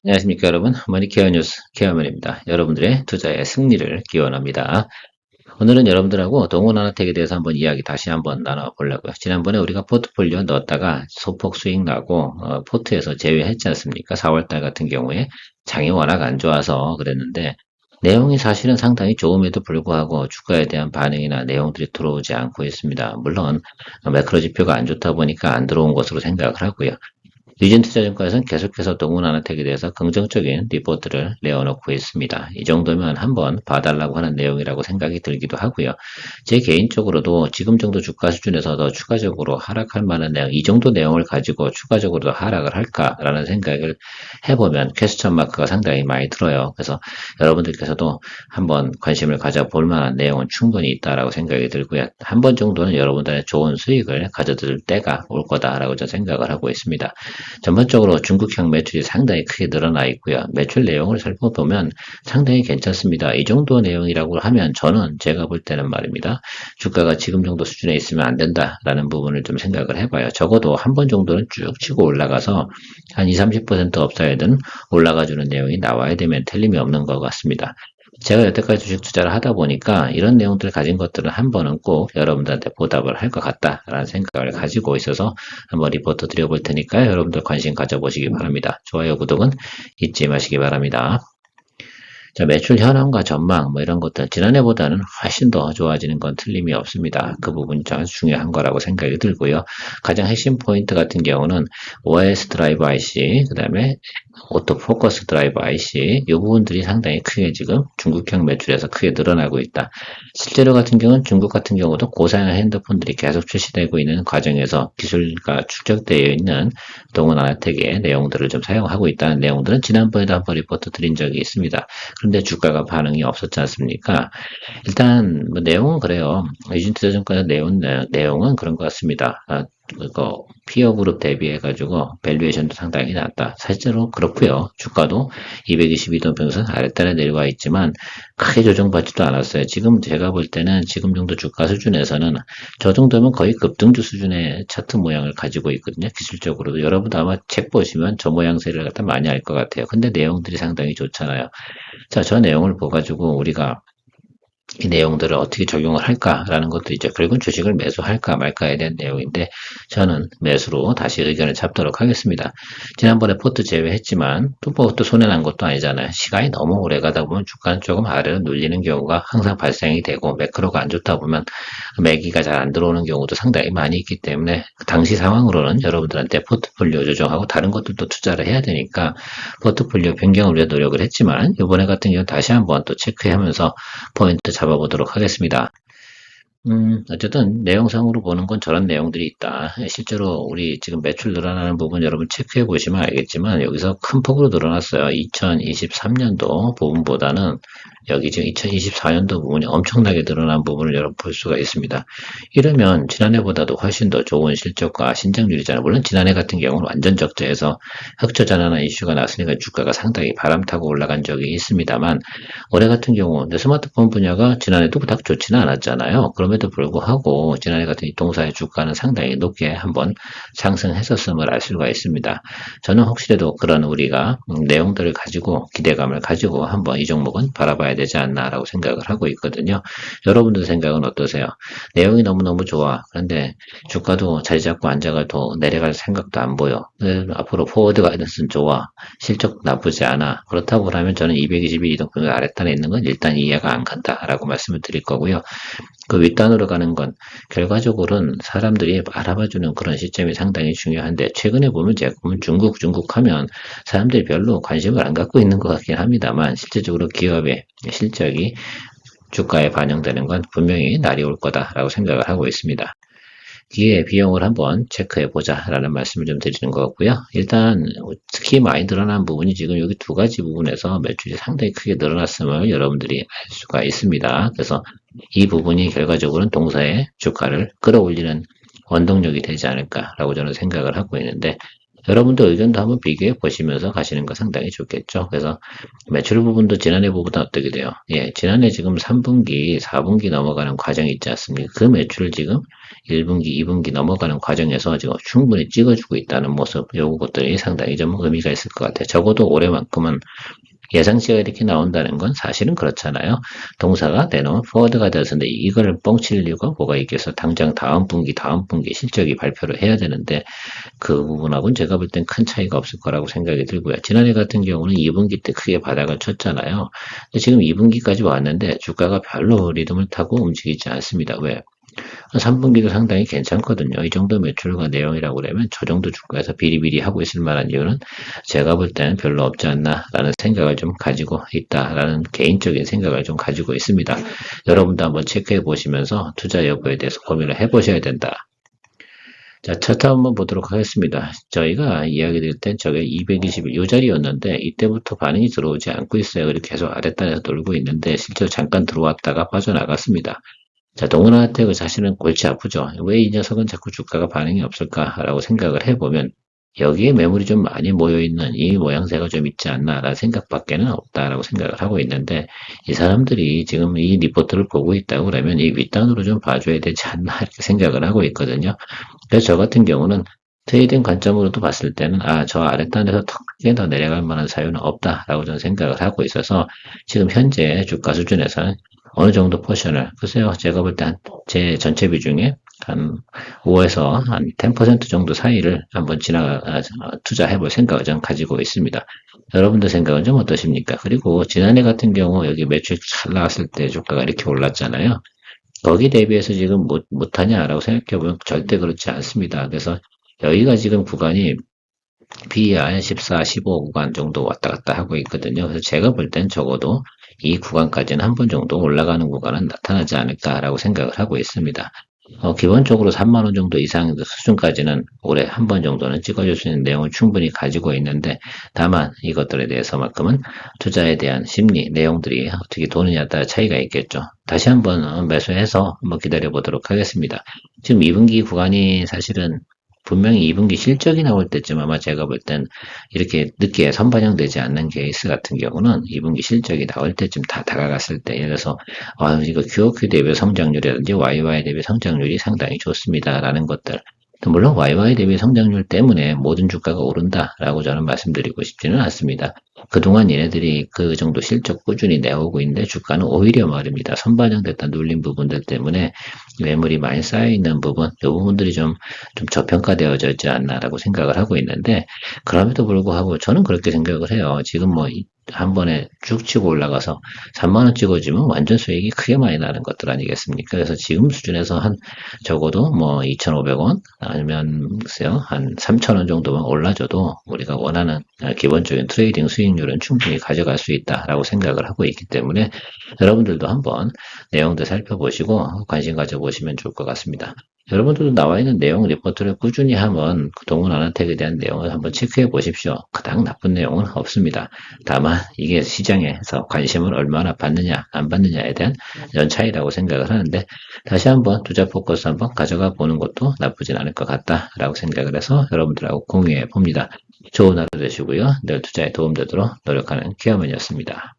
안녕하십니까 여러분. 머니케어 뉴스 케어맨입니다. 여러분들의 투자의 승리를 기원합니다. 오늘은 여러분들하고 동원하나택에 대해서 한번 이야기 다시 한번 나눠보려고요. 지난번에 우리가 포트폴리오 넣었다가 소폭 수익 나고 포트에서 제외했지 않습니까? 4월달 같은 경우에 장이 워낙 안 좋아서 그랬는데 내용이 사실은 상당히 좋음에도 불구하고 주가에 대한 반응이나 내용들이 들어오지 않고 있습니다. 물론 매크로 지표가 안 좋다 보니까 안 들어온 것으로 생각을 하고요. 유진투자증권에서는 계속해서 동문아나택에 대해서 긍정적인 리포트를 내어놓고 있습니다. 이 정도면 한번 봐달라고 하는 내용이라고 생각이 들기도 하고요. 제 개인적으로도 지금 정도 주가 수준에서 더 추가적으로 하락할 만한 내용, 이 정도 내용을 가지고 추가적으로 더 하락을 할까라는 생각을 해보면 퀘스천 마크가 상당히 많이 들어요. 그래서 여러분들께서도 한번 관심을 가져볼 만한 내용은 충분히 있다라고 생각이 들고요. 한 번 정도는 여러분들의 좋은 수익을 가져들 때가 올 거다라고 저는 생각을 하고 있습니다. 전반적으로 중국형 매출이 상당히 크게 늘어나 있고요. 매출 내용을 살펴보면 상당히 괜찮습니다. 이 정도 내용이라고 하면 저는 제가 볼 때는 말입니다. 주가가 지금 정도 수준에 있으면 안 된다라는 부분을 좀 생각을 해봐요. 적어도 한 번 정도는 쭉 치고 올라가서 한 20, 30% 업사이드는 올라가주는 내용이 나와야 되면 틀림이 없는 것 같습니다. 제가 여태까지 주식 투자를 하다 보니까 이런 내용들을 가진 것들은 한 번은 꼭 여러분들한테 보답을 할 것 같다라는 생각을 가지고 있어서 한번 리포트 드려볼 테니까요. 여러분들 관심 가져보시기 바랍니다. 좋아요, 구독은 잊지 마시기 바랍니다. 자, 매출 현황과 전망 뭐 이런 것들 지난해보다는 훨씬 더 좋아지는 건 틀림이 없습니다. 그 부분이 아주 중요한 거라고 생각이 들고요. 가장 핵심 포인트 같은 경우는 OIS 드라이브 IC, 그 다음에 오토 포커스 드라이브 IC 이 부분들이 상당히 크게 지금 중국형 매출에서 크게 늘어나고 있다. 실제로 같은 경우는 중국 같은 경우도 고사양 핸드폰들이 계속 출시되고 있는 과정에서 기술과 축적되어 있는 동원아나텍의 내용들을 좀 사용하고 있다는 내용들은 지난번에도 한번 리포트 드린 적이 있습니다. 그런데 주가가 반응이 없었지 않습니까? 일단 뭐 내용은 그래요. 유진투자증권의 내용은 그런 것 같습니다. 그거 피어 그룹 대비해가지고 밸류에이션도 상당히 낮다. 실제로 그렇고요. 주가도 222도 평선 아래단에 내려와 있지만 크게 조정받지도 않았어요. 지금 제가 볼 때는 지금 정도 주가 수준에서는 저 정도면 거의 급등주 수준의 차트 모양을 가지고 있거든요. 기술적으로도 여러분도 아마 책 보시면 저 모양새를 갖다 많이 알 것 같아요. 근데 내용들이 상당히 좋잖아요. 자, 저 내용을 봐가지고 우리가 이 내용들을 어떻게 적용을 할까라는 것도 이제 결국은 주식을 매수할까 말까에 대한 내용인데 저는 매수로 다시 의견을 잡도록 하겠습니다. 지난번에 포트 제외했지만 또 포트 손해난 것도 아니잖아요. 시간이 너무 오래 가다 보면 주가는 조금 아래로 눌리는 경우가 항상 발생이 되고 매크로가 안 좋다 보면 매기가 잘 안 들어오는 경우도 상당히 많이 있기 때문에 당시 상황으로는 여러분들한테 포트폴리오 조정하고 다른 것들도 투자를 해야 되니까 포트폴리오 변경을 위해 노력을 했지만 이번에 같은 경우 다시 한번 또 체크하면서 포인트 잡아보도록 하겠습니다. 어쨌든 내용상으로 보는 건 저런 내용들이 있다. 실제로 우리 지금 매출 늘어나는 부분 여러분 체크해 보시면 알겠지만 여기서 큰 폭으로 늘어났어요. 2023년도 부분보다는 여기 지금 2024년도 부분이 엄청나게 늘어난 부분을 여러분 볼 수가 있습니다. 이러면 지난해보다도 훨씬 더 좋은 실적과 신장률이잖아요. 물론 지난해 같은 경우는 완전 적자에서 흑자전환한 이슈가 났으니까 주가가 상당히 바람 타고 올라간 적이 있습니다만 올해 같은 경우 내 스마트폰 분야가 지난해도 그닥 좋지는 않았잖아요. 그럼에도 불구하고 지난해 같은 이 동사의 주가는 상당히 높게 한번 상승했었음을 알 수가 있습니다. 저는 혹시라도 그런 우리가 내용들을 가지고 기대감을 가지고 한번 이 종목은 바라봐야 되지 않나라고 생각을 하고 있거든요. 여러분들 생각은 어떠세요? 내용이 너무너무 좋아. 그런데 주가도 자리 잡고 앉아가도 내려갈 생각도 안 보여. 앞으로 포워드 가이던스는 좋아. 실적 나쁘지 않아. 그렇다고 하면 저는 222 이동평균 아랫단에 있는 건 일단 이해가 안 간다라고 말씀을 드릴 거고요. 그 윗단으로 가는 건 결과적으로는 사람들이 알아봐주는 그런 시점이 상당히 중요한데 최근에 보면 제가 보면 중국 하면 사람들이 별로 관심을 안 갖고 있는 것 같긴 합니다만 실제적으로 기업의 실적이 주가에 반영되는 건 분명히 날이 올 거다라고 생각을 하고 있습니다. 뒤에 비용을 한번 체크해 보자라는 말씀을 좀 드리는 것 같고요. 일단 특히 많이 늘어난 부분이 지금 여기 두 가지 부분에서 매출이 상당히 크게 늘어났음을 여러분들이 알 수가 있습니다. 그래서 이 부분이 결과적으로는 동사의 주가를 끌어올리는 원동력이 되지 않을까라고 저는 생각을 하고 있는데 여러분들 의견도 한번 비교해 보시면서 가시는 거 상당히 좋겠죠. 그래서 매출 부분도 지난해 부분보다 어떻게 돼요? 예, 지난해 지금 3분기, 4분기 넘어가는 과정이 있지 않습니까? 그 매출을 지금 1분기, 2분기 넘어가는 과정에서 지금 충분히 찍어주고 있다는 모습, 요것들이 상당히 좀 의미가 있을 것 같아요. 적어도 올해만큼은 예상치가 이렇게 나온다는 건 사실은 그렇잖아요. 동사가 되는 포워드가 되었는데 이걸 뻥칠 이유가 뭐가 있겠어? 당장 다음 분기 실적이 발표를 해야 되는데 그 부분하고는 제가 볼 땐 큰 차이가 없을 거라고 생각이 들고요. 지난해 같은 경우는 2분기 때 크게 바닥을 쳤잖아요. 근데 지금 2분기까지 왔는데 주가가 별로 리듬을 타고 움직이지 않습니다. 왜? 3분기도 상당히 괜찮거든요. 이 정도 매출과 내용이라고 그러면 저 정도 주가에서 비리비리 하고 있을 만한 이유는 제가 볼 때는 별로 없지 않나라는 생각을 좀 가지고 있다라는 개인적인 생각을 좀 가지고 있습니다. 여러분도 한번 체크해 보시면서 투자 여부에 대해서 고민을 해 보셔야 된다. 자, 차트 한번 보도록 하겠습니다. 저희가 이야기 드릴 땐 저게 221, 이 자리였는데, 이때부터 반응이 들어오지 않고 있어요. 그리고 계속 아랫단에서 돌고 있는데, 실제로 잠깐 들어왔다가 빠져나갔습니다. 자, 동원아태그 자신은 골치 아프죠. 왜 이 녀석은 자꾸 주가가 반응이 없을까라고 생각을 해보면 여기에 매물이 좀 많이 모여있는 이 모양새가 좀 있지 않나라는 생각밖에는 없다라고 생각을 하고 있는데 이 사람들이 지금 이 리포트를 보고 있다고 그러면 이 윗단으로 좀 봐줘야 되지 않나 이렇게 생각을 하고 있거든요. 그래서 저 같은 경우는 트레이딩 관점으로도 봤을 때는 저 아랫단에서 크게 더 내려갈 만한 사유는 없다라고 저는 생각을 하고 있어서 지금 현재 주가 수준에서는 어느 정도 포션을 글쎄요 제가 볼 때 제 전체 비중에 한 5에서 한 10% 정도 사이를 한번 투자해 볼 생각을 좀 가지고 있습니다. 여러분들 생각은 좀 어떠십니까? 그리고 지난해 같은 경우 여기 매출 잘 나왔을 때 주가가 이렇게 올랐잖아요. 거기 대비해서 지금 못하냐라고 생각해보면 절대 그렇지 않습니다. 그래서 여기가 지금 구간이 PER 14, 15 구간 정도 왔다 갔다 하고 있거든요. 그래서 제가 볼 땐 적어도 이 구간까지는 한 번 정도 올라가는 구간은 나타나지 않을까라고 생각을 하고 있습니다. 기본적으로 3만 원 정도 이상 수준까지는 올해 한 번 정도는 찍어줄 수 있는 내용을 충분히 가지고 있는데 다만 이것들에 대해서만큼은 투자에 대한 심리 내용들이 어떻게 도느냐에 따라 차이가 있겠죠. 다시 한번 매수해서 한번 기다려 보도록 하겠습니다. 지금 2분기 구간이 사실은 분명히 2분기 실적이 나올 때쯤 아마 제가 볼 땐 이렇게 늦게 선반영되지 않는 케이스 같은 경우는 2분기 실적이 나올 때쯤 다 다가갔을 때, 예를 들어서, 이거 QOQ 대비 성장률이라든지 YY 대비 성장률이 상당히 좋습니다라는 것들. 물론 YY 대비 성장률 때문에 모든 주가가 오른다라고 저는 말씀드리고 싶지는 않습니다. 그동안 얘네들이 그 정도 실적 꾸준히 내오고 있는데 주가는 오히려 말입니다. 선반영됐다 눌린 부분들 때문에 매물이 많이 쌓여있는 부분, 이 부분들이 좀 저평가되어져 있지 않나라고 생각을 하고 있는데 그럼에도 불구하고 저는 그렇게 생각을 해요. 지금 뭐 한 번에 쭉 치고 올라가서 3만 원 찍어주면 완전 수익이 크게 많이 나는 것들 아니겠습니까? 그래서 지금 수준에서 한 적어도 뭐 2,500원 아니면 글쎄요 한 3,000원 정도만 올라줘도 우리가 원하는 기본적인 트레이딩 수익률은 충분히 가져갈 수 있다라고 생각을 하고 있기 때문에 여러분들도 한번 내용들 살펴보시고 관심 가져보시면 좋을 것 같습니다. 여러분들도 나와 있는 내용 리포트를 꾸준히 한번 동원 아나텍에 대한 내용을 한번 체크해 보십시오. 그닥 나쁜 내용은 없습니다. 다만 이게 시장에서 관심을 얼마나 받느냐 안 받느냐에 대한 연 차이라고 생각을 하는데 다시 한번 투자 포커스 한번 가져가 보는 것도 나쁘진 않을 것 같다라고 생각을 해서 여러분들하고 공유해 봅니다. 좋은 하루 되시고요. 늘 투자에 도움되도록 노력하는 케어맨이었습니다.